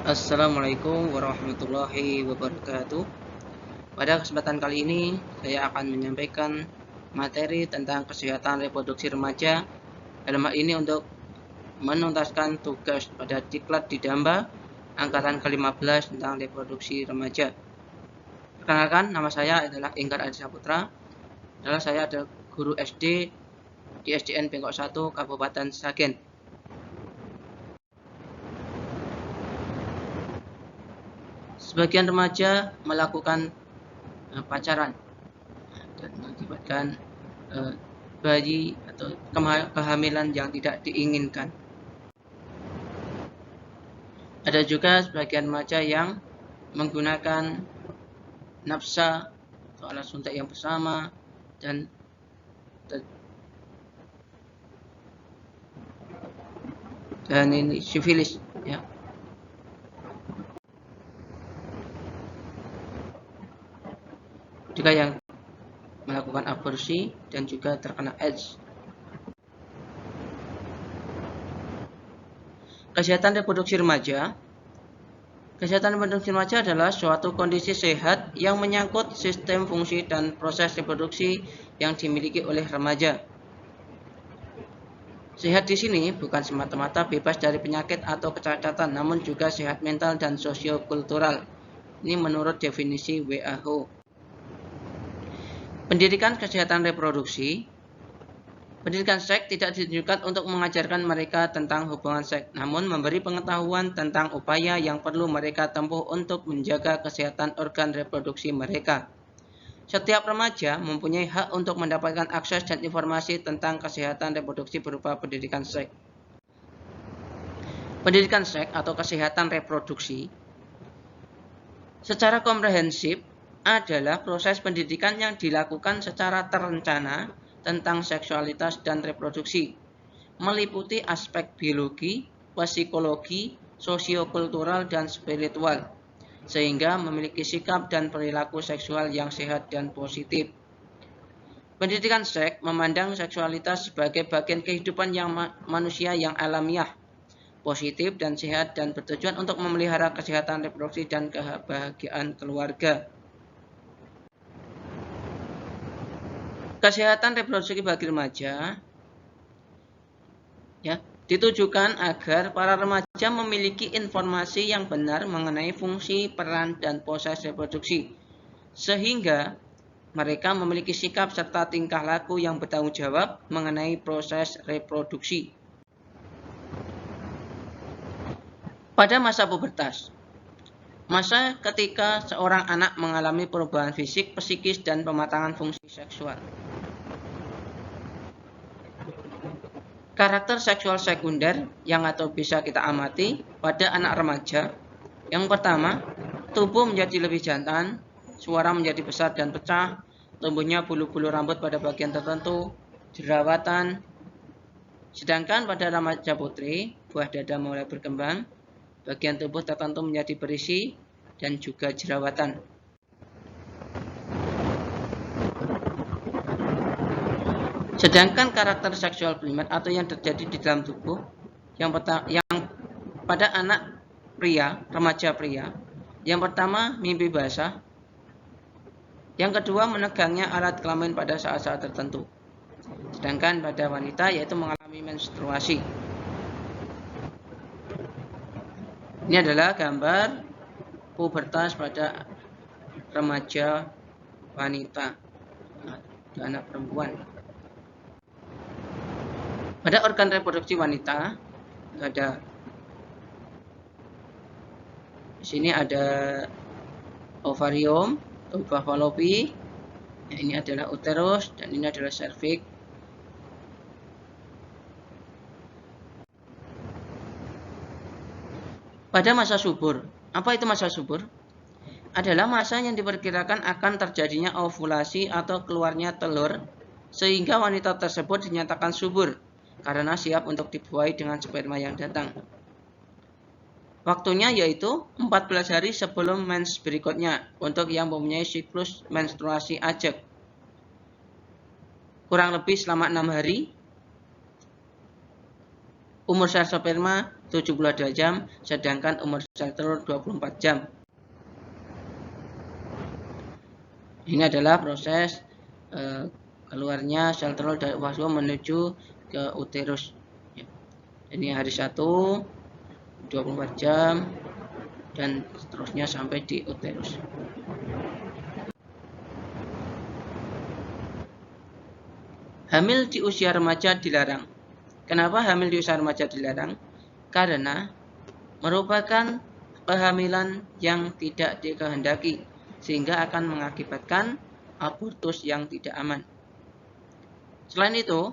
Assalamualaikum warahmatullahi wabarakatuh. Pada kesempatan kali ini, saya akan menyampaikan materi tentang kesehatan reproduksi remaja. Dalam hal ini untuk menuntaskan tugas pada Diklat Didamba angkatan ke-15 tentang reproduksi remaja. Perkenalkan, nama saya adalah Enggar Adi Saputra. Saya adalah guru SD di SDN Bengkok 1 Kabupaten Sragen. Sebagian remaja melakukan pacaran dan mengakibatkan bayi atau kehamilan yang tidak diinginkan. Ada juga sebagian remaja yang menggunakan nafsa atau alat suntik yang bersama dan ini sifilis, ya. Juga yang melakukan aborsi dan juga terkena AIDS. Kesehatan reproduksi remaja. Kesehatan reproduksi remaja adalah suatu kondisi sehat yang menyangkut sistem fungsi dan proses reproduksi yang dimiliki oleh remaja. Sehat di sini bukan semata-mata bebas dari penyakit atau kecacatan, namun juga sehat mental dan sosiokultural. Ini menurut definisi WHO. Pendidikan kesehatan reproduksi. Pendidikan seks tidak ditujukan untuk mengajarkan mereka tentang hubungan seks, namun memberi pengetahuan tentang upaya yang perlu mereka tempuh untuk menjaga kesehatan organ reproduksi mereka. Setiap remaja mempunyai hak untuk mendapatkan akses dan informasi tentang kesehatan reproduksi berupa pendidikan seks. Pendidikan seks atau kesehatan reproduksi secara komprehensif adalah proses pendidikan yang dilakukan secara terencana tentang seksualitas dan reproduksi, meliputi aspek biologi, psikologi, sosiokultural, dan spiritual, sehingga memiliki sikap dan perilaku seksual yang sehat dan positif. Pendidikan seks memandang seksualitas sebagai bagian kehidupan yang manusia yang alamiah, positif dan sehat, dan bertujuan untuk memelihara kesehatan reproduksi dan kebahagiaan keluarga. Kesehatan reproduksi bagi remaja ditujukan agar para remaja memiliki informasi yang benar mengenai fungsi, peran, dan proses reproduksi, sehingga mereka memiliki sikap serta tingkah laku yang bertanggung jawab mengenai proses reproduksi. Pada masa pubertas, masa ketika seorang anak mengalami perubahan fisik, psikis, dan pematangan fungsi seksual. Karakter seksual sekunder yang atau bisa kita amati pada anak remaja. Yang pertama, tubuh menjadi lebih jantan, suara menjadi besar dan pecah, tumbuhnya bulu-bulu rambut pada bagian tertentu, jerawatan. Sedangkan pada remaja putri, buah dada mulai berkembang, bagian tubuh tertentu menjadi berisi, dan juga jerawatan. Sedangkan karakter seksual primer atau yang terjadi di dalam tubuh yang pada anak pria, remaja pria, yang pertama mimpi basah, yang kedua menegangnya alat kelamin pada saat-saat tertentu. Sedangkan pada wanita yaitu mengalami menstruasi. Ini adalah gambar pubertas pada remaja wanita dan anak perempuan. Pada organ reproduksi wanita ada di sini ada ovarium, tuba fallopi, ini adalah uterus, dan ini adalah serviks. Pada masa subur, apa itu masa subur? Adalah masa yang diperkirakan akan terjadinya ovulasi atau keluarnya telur, sehingga wanita tersebut dinyatakan subur karena siap untuk dibuahi dengan sperma yang datang. Waktunya yaitu 14 hari sebelum mens berikutnya untuk yang mempunyai siklus menstruasi ajak. Kurang lebih selama 6 hari, umur sel sperma 72 jam, sedangkan umur sel telur 24 jam. Ini adalah proses keluarnya sel telur dari ovarium menuju ke uterus. Ini hari 1, 24 jam, dan seterusnya sampai di uterus. Hamil di usia remaja dilarang. Kenapa hamil di usia remaja dilarang? Karena merupakan kehamilan yang tidak dikehendaki, sehingga akan mengakibatkan abortus yang tidak aman. Selain itu,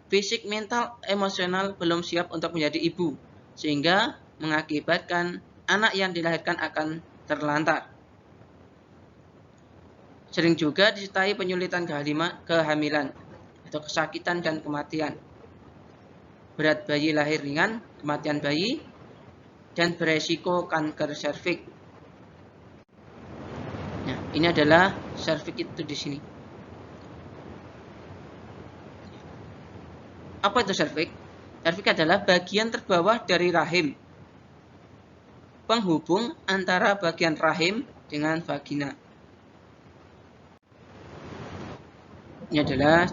fisik, mental, emosional belum siap untuk menjadi ibu, sehingga mengakibatkan anak yang dilahirkan akan terlantar. Sering juga disertai penyulitan kehamilan atau kesakitan dan kematian. Berat bayi lahir ringan, kematian bayi, dan beresiko kanker serviks. Nah, ini adalah serviks itu di sini. Apa itu serviks? Serviks adalah bagian terbawah dari rahim, penghubung antara bagian rahim dengan vagina. Ini adalah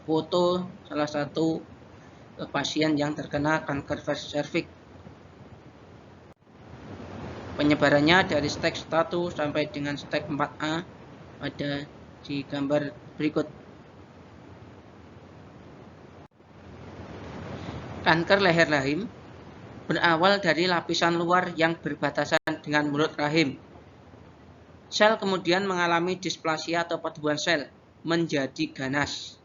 foto salah satu pasien yang terkena kanker serviks. Penyebarannya dari stage 1 sampai dengan stage 4A ada di gambar berikut. Kanker leher rahim berawal dari lapisan luar yang berbatasan dengan mulut rahim. Sel kemudian mengalami displasia atau pertumbuhan sel menjadi ganas.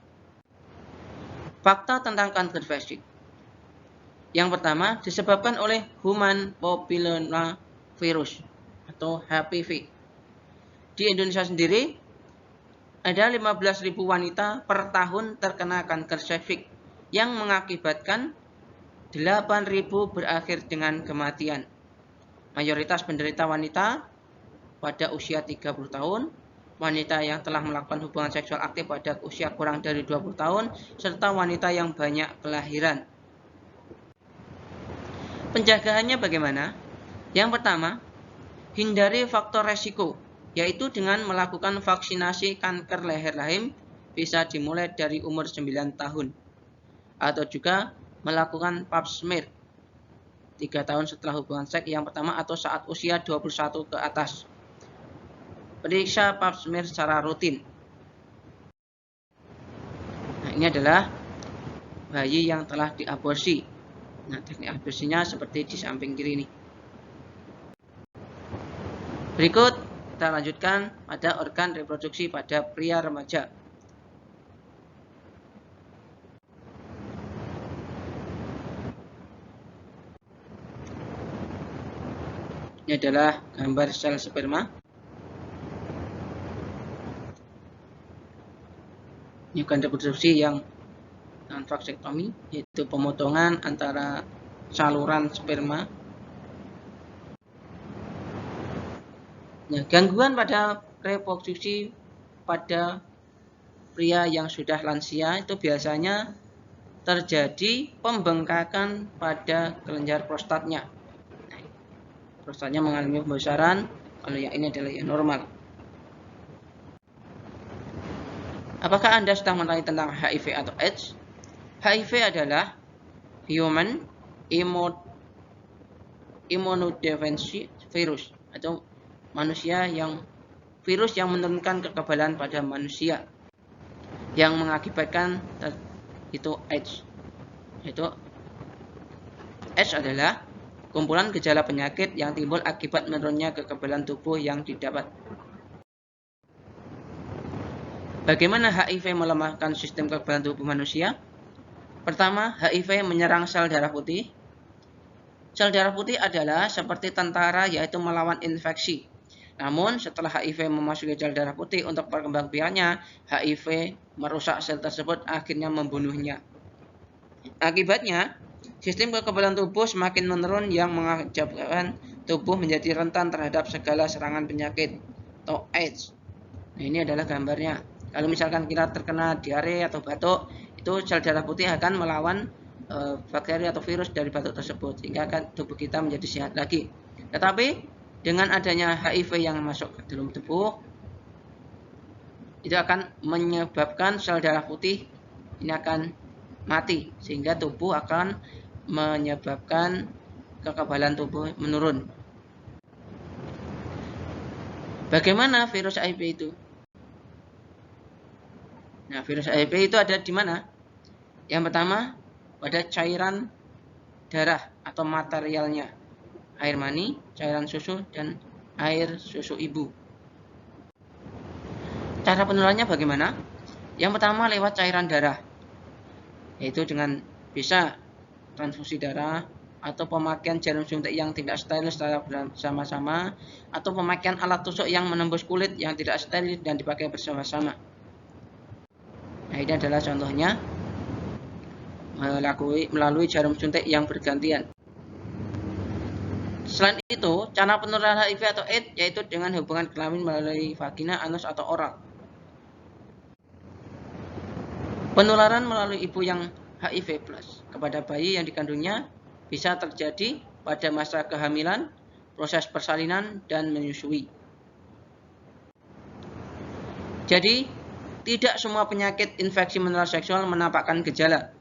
Fakta tentang kanker serviks. Yang pertama, disebabkan oleh human papillomavirus atau HPV. Di Indonesia sendiri, ada 15.000 wanita per tahun terkena kanker serviks yang mengakibatkan 8.000 berakhir dengan kematian. Mayoritas penderita wanita pada usia 30 tahun, wanita yang telah melakukan hubungan seksual aktif pada usia kurang dari 20 tahun, serta wanita yang banyak kelahiran. Penjagaannya bagaimana? Yang pertama, hindari faktor resiko, yaitu dengan melakukan vaksinasi kanker leher rahim, bisa dimulai dari umur 9 tahun. Atau juga melakukan pap smear 3 tahun setelah hubungan seks yang pertama atau saat usia 21 ke atas. Periksa pap smear secara rutin. Nah, ini adalah bayi yang telah diaborsi. Nah, teknik aborsinya seperti di samping kiri ini. Berikut kita lanjutkan pada organ reproduksi pada pria remaja. Ini adalah gambar sel sperma. Ini organ reproduksi yang non vaksektomi, yaitu pemotongan antara saluran sperma. Nah, gangguan pada reproduksi pada pria yang sudah lansia itu biasanya terjadi pembengkakan pada kelenjar prostatnya. Nah, prostatnya mengalami pembesaran, kalau yang ini adalah yang normal. Apakah Anda sedang mengetahui tentang HIV atau AIDS? HIV adalah Human Immunodeficiency Virus atau virus yang menurunkan kekebalan pada manusia yang mengakibatkan itu AIDS. AIDS adalah kumpulan gejala penyakit yang timbul akibat menurunnya kekebalan tubuh yang didapat. Bagaimana HIV melemahkan sistem kekebalan tubuh manusia? Pertama, HIV menyerang sel darah putih. Sel darah putih adalah seperti tentara, yaitu melawan infeksi. Namun, setelah HIV memasuki sel darah putih untuk perkembangbiakannya, HIV merusak sel tersebut, akhirnya membunuhnya. Akibatnya, sistem kekebalan tubuh semakin menurun yang mengakibatkan tubuh menjadi rentan terhadap segala serangan penyakit atau AIDS. Nah, ini adalah gambarnya. Kalau misalkan kita terkena diare atau batuk, itu sel darah putih akan melawan bakteri atau virus dari batuk tersebut, sehingga tubuh kita menjadi sehat lagi. Tetapi dengan adanya HIV yang masuk ke dalam tubuh, itu akan menyebabkan sel darah putih ini akan mati, sehingga tubuh akan menyebabkan kekebalan tubuh menurun. Bagaimana virus HIV itu? Nah, virus HIV itu ada di mana? Yang pertama, pada cairan darah atau materialnya, air mani, cairan susu, dan air susu ibu. Cara penularannya bagaimana? Yang pertama lewat cairan darah, yaitu dengan bisa transfusi darah, atau pemakaian jarum suntik yang tidak steril secara bersama-sama, atau pemakaian alat tusuk yang menembus kulit yang tidak steril dan dipakai bersama-sama. Nah, ini adalah contohnya melalui jarum suntik yang bergantian. Selain itu, cara penularan HIV atau AIDS yaitu dengan hubungan kelamin melalui vagina, anus, atau oral. Penularan melalui ibu yang HIV+ kepada bayi yang dikandungnya bisa terjadi pada masa kehamilan, proses persalinan, dan menyusui. Jadi, tidak semua penyakit infeksi menular seksual menampakkan gejala.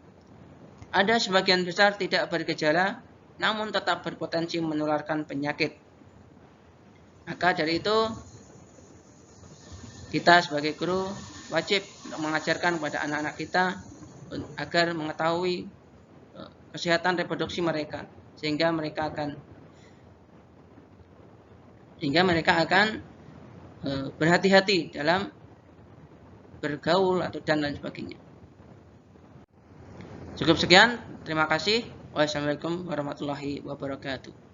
Ada sebagian besar tidak bergejala, namun tetap berpotensi menularkan penyakit. Maka dari itu, kita sebagai guru wajib mengajarkan kepada anak-anak kita agar mengetahui kesehatan reproduksi mereka, sehingga mereka akan berhati-hati dalam bergaul dan lain sebagainya. Cukup sekian, terima kasih. Wassalamualaikum warahmatullahi wabarakatuh.